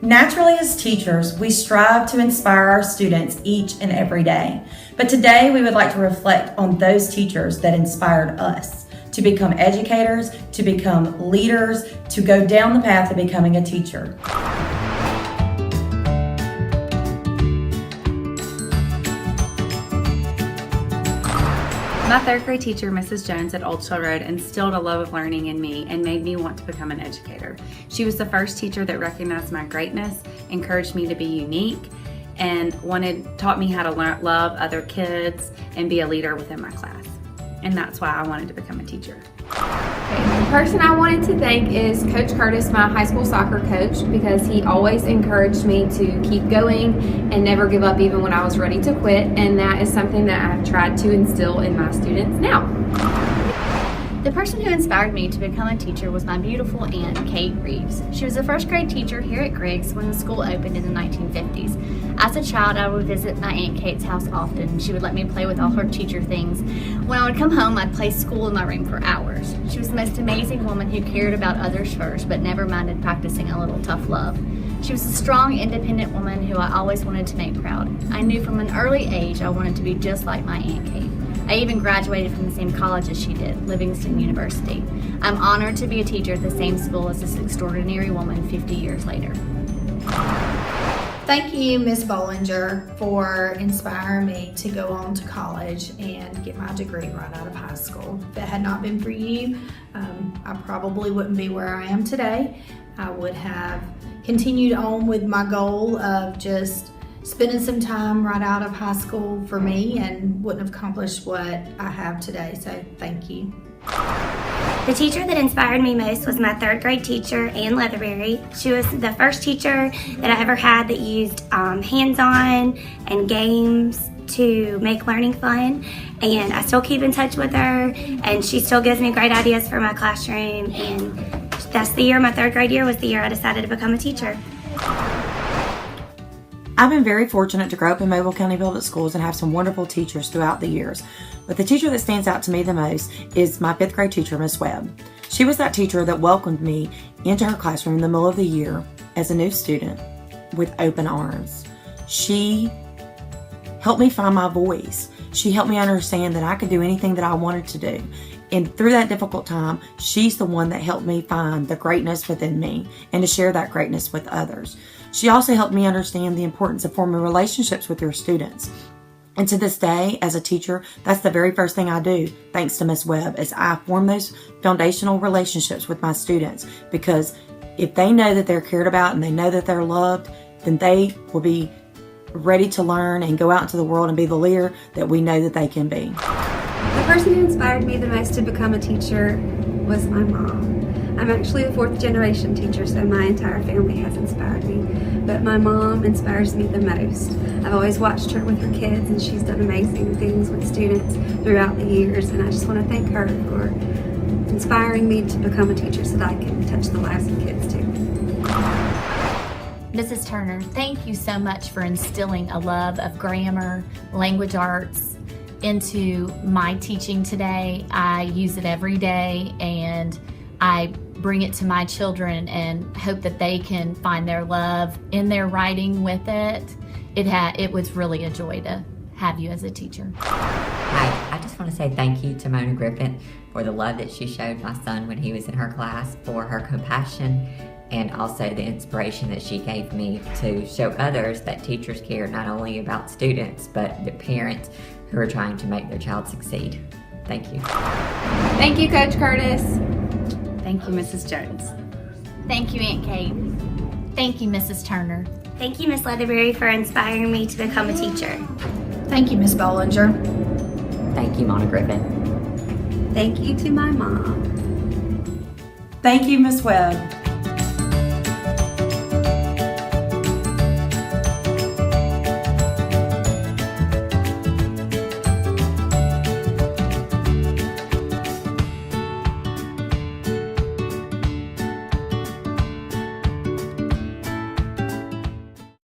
Naturally, as teachers, we strive to inspire our students each and every day. But today, we would like to reflect on those teachers that inspired us to become educators, to become leaders, to go down the path of becoming a teacher. My third grade teacher, Mrs. Jones at Old Shell Road, instilled a love of learning in me and made me want to become an educator. She was the first teacher that recognized my greatness, encouraged me to be unique, and taught me how to love other kids and be a leader within my class. And that's why I wanted to become a teacher. The person I wanted to thank is Coach Curtis, my high school soccer coach, because he always encouraged me to keep going and never give up even when I was ready to quit, and that is something that I've tried to instill in my students now. The person who inspired me to become a teacher was my beautiful Aunt Kate Reeves. She was a first grade teacher here at Griggs when the school opened in the 1950s. As a child, I would visit my Aunt Kate's house often. She would let me play with all her teacher things. When I would come home, I'd play school in my room for hours. She was the most amazing woman who cared about others first, but never minded practicing a little tough love. She was a strong, independent woman who I always wanted to make proud. I knew from an early age I wanted to be just like my Aunt Kate. I even graduated from the same college as she did, Livingston University. I'm honored to be a teacher at the same school as this extraordinary woman 50 years later. Thank you, Ms. Bollinger, for inspiring me to go on to college and get my degree right out of high school. If it had not been for you, I probably wouldn't be where I am today. I would have continued on with my goal of just spending some time right out of high school for me and wouldn't have accomplished what I have today, so thank you. The teacher that inspired me most was my third grade teacher, Ann Leatherberry. She was the first teacher that I ever had that used hands-on and games to make learning fun, and I still keep in touch with her, and she still gives me great ideas for my classroom, and that's the year, my third grade year was the year I decided to become a teacher. I've been very fortunate to grow up in Mobile County Public Schools and have some wonderful teachers throughout the years. But the teacher that stands out to me the most is my fifth grade teacher, Miss Webb. She was that teacher that welcomed me into her classroom in the middle of the year as a new student with open arms. She helped me find my voice. She helped me understand that I could do anything that I wanted to do. And through that difficult time, she's the one that helped me find the greatness within me and to share that greatness with others. She also helped me understand the importance of forming relationships with your students. And to this day, as a teacher, that's the very first thing I do, thanks to Miss Webb, is I form those foundational relationships with my students, because if they know that they're cared about and they know that they're loved, then they will be ready to learn and go out into the world and be the leader that we know that they can be. The person who inspired me the most to become a teacher was my mom. I'm actually a fourth generation teacher, so my entire family has inspired me. But my mom inspires me the most. I've always watched her with her kids, and she's done amazing things with students throughout the years, and I just want to thank her for inspiring me to become a teacher so that I can touch the lives of kids too. Mrs. Turner, thank you so much for instilling a love of grammar, language arts into my teaching today. I use it every day, and I bring it to my children and hope that they can find their love in their writing with it. It was really a joy to have you as a teacher. Hi, I just want to say thank you to Mona Griffin for the love that she showed my son when he was in her class, for her compassion, and also the inspiration that she gave me to show others that teachers care not only about students, but the parents who are trying to make their child succeed. Thank you. Thank you, Coach Curtis. Thank you, Mrs. Jones. Thank you, Aunt Kate. Thank you, Mrs. Turner. Thank you, Miss Leatherberry, for inspiring me to become a teacher. Thank you, Ms. Bollinger. Thank you, Mona Griffin. Thank you to my mom. Thank you, Miss Webb.